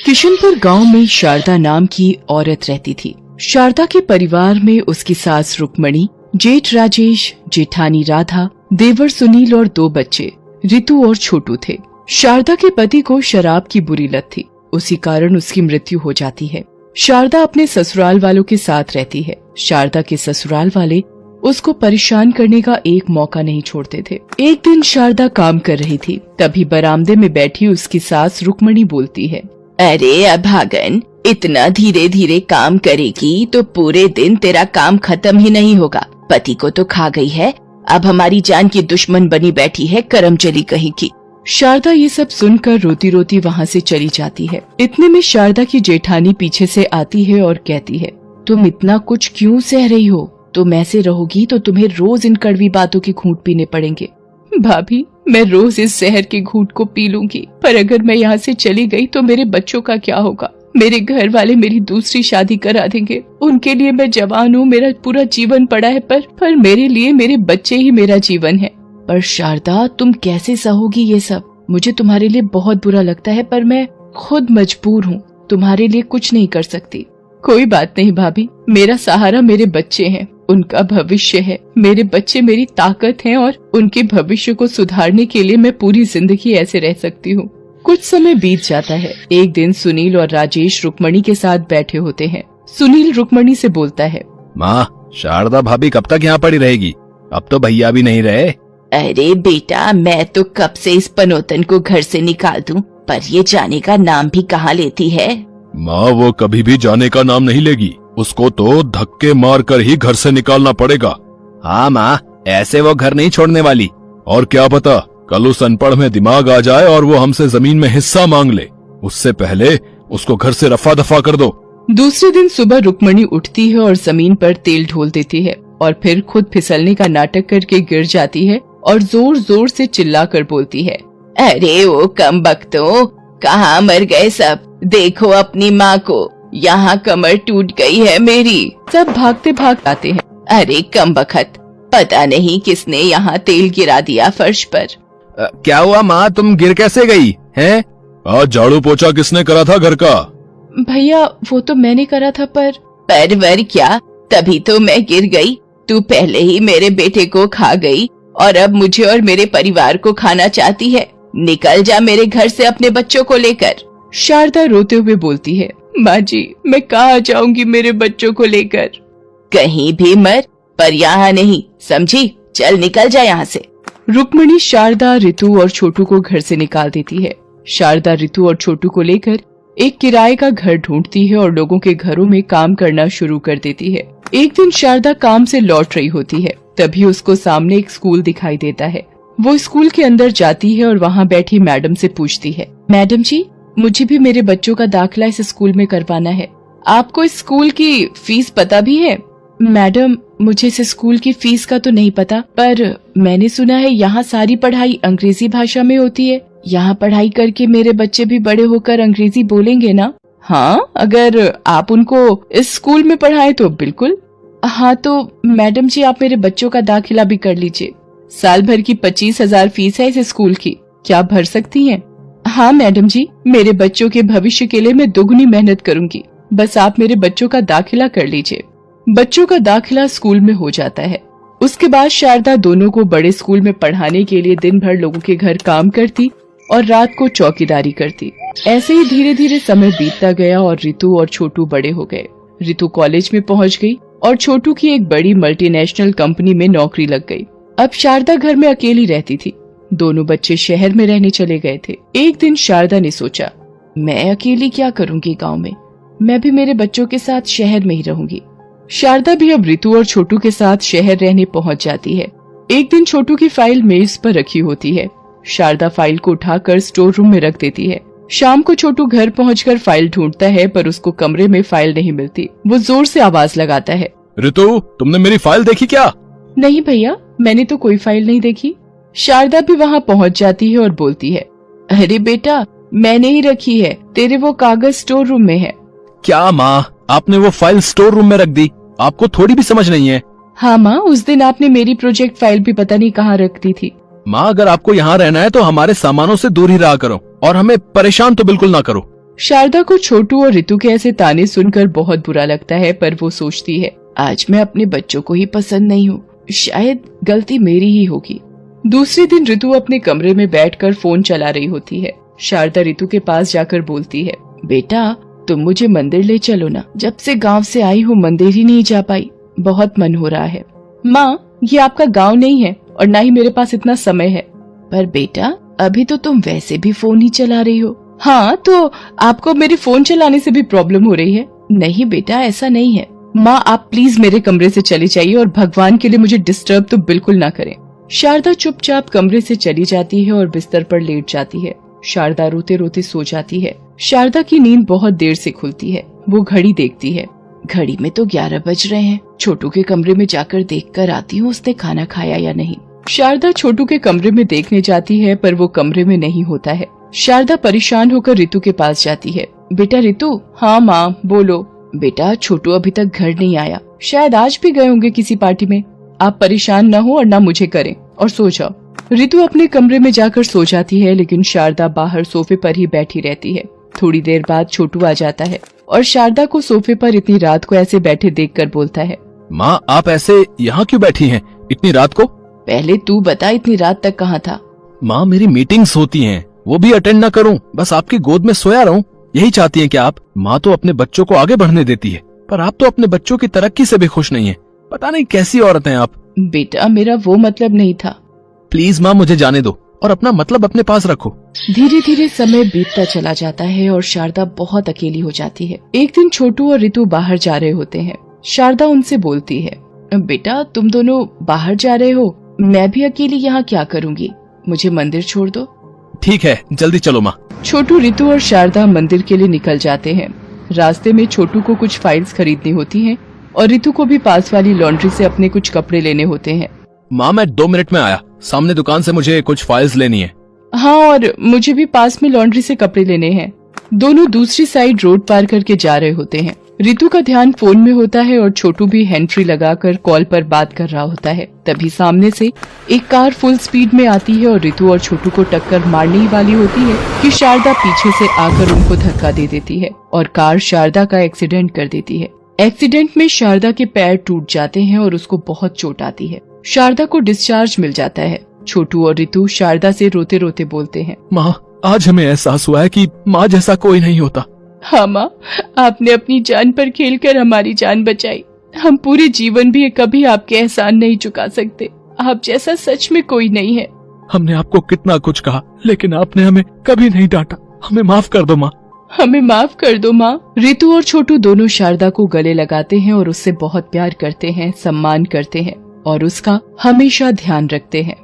किशनपुर गांव में शारदा नाम की औरत रहती थी। शारदा के परिवार में उसकी सास रुक्मणी, जेठ राजेश, जेठानी राधा, देवर सुनील और 2 बच्चे रितु और छोटू थे। शारदा के पति को शराब की बुरी लत थी, उसी कारण उसकी मृत्यु हो जाती है। शारदा अपने ससुराल वालों के साथ रहती है। शारदा के ससुराल वाले उसको परेशान करने का एक मौका नहीं छोड़ते थे। एक दिन शारदा काम कर रही थी, तभी बरामदे में बैठी उसकी सास रुक्मणी बोलती है, अरे अभागन, इतना धीरे धीरे काम करेगी तो पूरे दिन तेरा काम खत्म ही नहीं होगा। पति को तो खा गई है, अब हमारी जान की दुश्मन बनी बैठी है, करम चली कहीं की। शारदा ये सब सुनकर रोती रोती वहाँ से चली जाती है। इतने में शारदा की जेठानी पीछे से आती है और कहती है, तुम इतना कुछ क्यों सह रही हो? तुम ऐसे रहोगी तो तुम्हें रोज इन कड़वी बातों के घूंट पीने पड़ेंगे। भाभी, मैं रोज इस जहर के घूंट को पी लूंगी, पर अगर मैं यहाँ से चली गई तो मेरे बच्चों का क्या होगा? मेरे घर वाले मेरी दूसरी शादी करा देंगे। उनके लिए मैं जवान हूँ, मेरा पूरा जीवन पड़ा है, पर मेरे लिए मेरे बच्चे ही मेरा जीवन है। पर शारदा, तुम कैसे सहोगी ये सब? मुझे तुम्हारे लिए बहुत बुरा लगता है, पर मैं खुद मजबूर हूँ, तुम्हारे लिए कुछ नहीं कर सकती। कोई बात नहीं भाभी, मेरा सहारा मेरे बच्चे हैं, उनका भविष्य है। मेरे बच्चे मेरी ताकत हैं और उनके भविष्य को सुधारने के लिए मैं पूरी जिंदगी ऐसे रह सकती हूँ। कुछ समय बीत जाता है। एक दिन सुनील और राजेश रुक्मणी के साथ बैठे होते हैं। सुनील रुक्मणी से बोलता है, माँ, शारदा भाभी कब तक यहाँ पड़ी रहेगी? अब तो भैया भी नहीं रहे। अरे बेटा, मैं तो कब से इस पनोतन को घर से निकाल दूं, पर ये जाने का नाम भी कहाँ लेती है। माँ, वो कभी भी जाने का नाम नहीं लेगी, उसको तो धक्के मार कर ही घर से निकालना पड़ेगा। हाँ माँ, ऐसे वो घर नहीं छोड़ने वाली। और क्या पता कल उस अनपढ़ में दिमाग आ जाए और वो हमसे जमीन में हिस्सा मांग ले। उससे पहले उसको घर से रफा दफा कर दो। दूसरे दिन सुबह रुक्मणी उठती है और जमीन पर तेल ढोल देती है और फिर खुद फिसलने का नाटक करके गिर जाती है और जोर जोर से चिल्ला कर बोलती है, अरे ओ कमबख्तों, कहाँ मर गए सब? देखो अपनी माँ को, यहाँ कमर टूट गई है मेरी। सब भागते भाग आते हैं। अरे कमबख्त, पता नहीं किसने यहाँ तेल गिरा दिया फर्श पर। क्या हुआ माँ, तुम गिर कैसे गई हैं? आज झाड़ू पोछा किसने करा था घर का? भैया, वो तो मैंने करा था, पर क्या, तभी तो मैं गिर गई। तू पहले ही मेरे बेटे को खा गई और अब मुझे और मेरे परिवार को खाना चाहती है। निकल जा मेरे घर से अपने बच्चों को लेकर। शारदा रोते हुए बोलती है, माँ जी, मैं कहाँ जाऊंगी मेरे बच्चों को लेकर? कहीं भी मर, पर यहाँ नहीं, समझी? चल निकल जा यहाँ से। रुक्मणी शारदा, रितु और छोटू को घर से निकाल देती है। शारदा रितु और छोटू को लेकर एक किराए का घर ढूंढती है और लोगों के घरों में काम करना शुरू कर देती है। एक दिन शारदा काम से लौट रही होती है, तभी उसको सामने एक स्कूल दिखाई देता है। वो स्कूल के अंदर जाती है और वहाँ बैठी मैडम से पूछती है, मैडम जी, मुझे भी मेरे बच्चों का दाखिला इस स्कूल में करवाना है। आपको इस स्कूल की फीस पता भी है? मैडम, मुझे इस स्कूल की फीस का तो नहीं पता, पर मैंने सुना है यहाँ सारी पढ़ाई अंग्रेजी भाषा में होती है। यहाँ पढ़ाई करके मेरे बच्चे भी बड़े होकर अंग्रेजी बोलेंगे ना? हाँ, अगर आप उनको इस स्कूल में पढ़ाएं तो बिल्कुल। हाँ तो मैडम जी, आप मेरे बच्चों का दाखिला भी कर लीजिए। साल भर की 25,000 फीस है इस स्कूल की, क्या आप भर सकती हैं? हाँ मैडम जी, मेरे बच्चों के भविष्य के लिए मैं दोगुनी मेहनत करूंगी, बस आप मेरे बच्चों का दाखिला कर लीजिए। बच्चों का दाखिला स्कूल में हो जाता है। उसके बाद शारदा दोनों को बड़े स्कूल में पढ़ाने के लिए दिन भर लोगों के घर काम करती और रात को चौकीदारी करती। ऐसे ही धीरे धीरे समय बीतता गया और रितु और छोटू बड़े हो गए। रितु कॉलेज में पहुंच गई और छोटू की एक बड़ी मल्टीनेशनल कंपनी में नौकरी लग गई। अब शारदा घर में अकेली रहती थी। दोनों बच्चे शहर में रहने चले गए थे। एक दिन शारदा ने सोचा, मैं अकेली क्या करूंगी गांव में, मैं भी मेरे बच्चों के साथ शहर में ही रहूंगी। शारदा भी अब रितु और छोटू के साथ शहर रहने पहुंच जाती है। एक दिन छोटू की फाइल मेज पर रखी होती है। शारदा फाइल को उठाकर स्टोर रूम में रख देती है। शाम को छोटू घर पहुंचकर फाइल ढूंढता है, पर उसको कमरे में फाइल नहीं मिलती। वो जोर से आवाज लगाता है, रितु, तुमने मेरी फाइल देखी क्या? नहीं भैया, मैंने तो कोई फाइल नहीं देखी। शारदा भी वहाँ पहुँच जाती है और बोलती है, अरे बेटा, मैंने ही रखी है, तेरे वो कागज स्टोर रूम में है। क्या माँ, आपने वो फाइल स्टोर रूम में रख दी? आपको थोड़ी भी समझ नहीं है? हाँ माँ, उस दिन आपने मेरी प्रोजेक्ट फाइल भी पता नहीं कहाँ रख दी थी। माँ, अगर आपको यहाँ रहना है तो हमारे सामानों से दूर ही रहा करो और हमें परेशान तो बिल्कुल ना करो। शारदा को छोटू और रितु के ऐसे ताने सुनकर बहुत बुरा लगता है, पर वो सोचती है आज मैं अपने बच्चों को ही पसंद नहीं हूँ, शायद गलती मेरी ही होगी। दूसरे दिन रितु अपने कमरे में बैठकर फोन चला रही होती है। शारदा रितु के पास जाकर बोलती है, बेटा तुम मुझे मंदिर ले चलो ना, जब से गांव से आई हूँ मंदिर ही नहीं जा पाई, बहुत मन हो रहा है। माँ ये आपका गांव नहीं है और ना ही मेरे पास इतना समय है। पर बेटा अभी तो तुम वैसे भी फोन ही चला रही हो। हाँ तो आपको मेरे फोन चलाने से भी प्रॉब्लम हो रही है? नहीं बेटा ऐसा नहीं है। माँ आप प्लीज मेरे कमरे से चली जाइए और भगवान के लिए मुझे डिस्टर्ब तो बिल्कुल ना करें। शारदा चुपचाप कमरे से चली जाती है और बिस्तर पर लेट जाती है। शारदा रोते रोते सो जाती है। शारदा की नींद बहुत देर से खुलती है। वो घड़ी देखती है। घड़ी में तो 11 बज रहे हैं। छोटू के कमरे में जाकर देखकर आती हूँ उसने खाना खाया या नहीं। शारदा छोटू के कमरे में देखने जाती है, पर वो कमरे में नहीं होता है। शारदा परेशान होकर रितु के पास जाती है। बेटा रितु। हाँ माँ बोलो। बेटा छोटू अभी तक घर नहीं आया। शायद आज भी गए होंगे किसी पार्टी में। आप परेशान न हो और न मुझे करें और सो जाओ। रितु अपने कमरे में जाकर सो जाती है, लेकिन शारदा बाहर सोफे पर ही बैठी रहती है। थोड़ी देर बाद छोटू आ जाता है और शारदा को सोफे पर इतनी रात को ऐसे बैठे देखकर बोलता है, माँ आप ऐसे यहाँ क्यों बैठी हैं इतनी रात को? पहले तू बता इतनी रात तक कहाँ था? माँ मेरी मीटिंग्स होती हैं, वो भी अटेंड न करूँ, बस आपकी गोद में सोया रहूं, यही चाहती हैं क्या आप? माँ तो अपने बच्चों को आगे बढ़ने देती है, पर आप तो अपने बच्चों की तरक्की से भी खुश नहीं है। पता नहीं कैसी औरत हैं आप। बेटा मेरा वो मतलब नहीं था। प्लीज माँ मुझे जाने दो और अपना मतलब अपने पास रखो। धीरे धीरे समय बीतता चला जाता है और शारदा बहुत अकेली हो जाती है। एक दिन छोटू और रितु बाहर जा रहे होते हैं। शारदा उनसे बोलती है, बेटा तुम दोनों बाहर जा रहे हो, मैं भी अकेली यहाँ क्या करूँगी, मुझे मंदिर छोड़ दो। ठीक है जल्दी चलो माँ। छोटू रितु और शारदा मंदिर के लिए निकल जाते हैं। रास्ते में छोटू को कुछ फाइल्स खरीदनी होती हैं और रितु को भी पास वाली लॉन्ड्री से अपने कुछ कपड़े लेने होते हैं। माँ मैं 2 मिनट में आया, सामने दुकान से मुझे कुछ फाइल्स लेनी है। हाँ और मुझे भी पास में लॉन्ड्री से कपड़े लेने हैं। दोनों दूसरी साइड रोड पार करके जा रहे होते हैं। रितु का ध्यान फोन में होता है और छोटू भी हैंड्री लगाकर कॉल पर बात कर रहा होता है। तभी सामने से एक कार फुल स्पीड में आती है और रितु और छोटू को टक्कर मारने ही वाली होती है कि शारदा पीछे से आकर उनको धक्का दे देती है और कार शारदा का एक्सीडेंट कर देती है। एक्सीडेंट में शारदा के पैर टूट जाते हैं और उसको बहुत चोट आती है। शारदा को डिस्चार्ज मिल जाता है। छोटू और रितु शारदा से रोते रोते बोलते हैं, माँ आज हमें एहसास हुआ है कि माँ जैसा कोई नहीं होता। हाँ माँ आपने अपनी जान पर खेलकर हमारी जान बचाई। हम पूरे जीवन भी कभी आपके एहसान नहीं चुका सकते। आप जैसा सच में कोई नहीं है। हमने आपको कितना कुछ कहा लेकिन आपने हमें कभी नहीं डांटा। हमें माफ कर दो माँ। हमें माफ कर दो माँ। रितु और छोटू दोनों शारदा को गले लगाते हैं और उससे बहुत प्यार करते हैं, सम्मान करते हैं और उसका हमेशा ध्यान रखते हैं।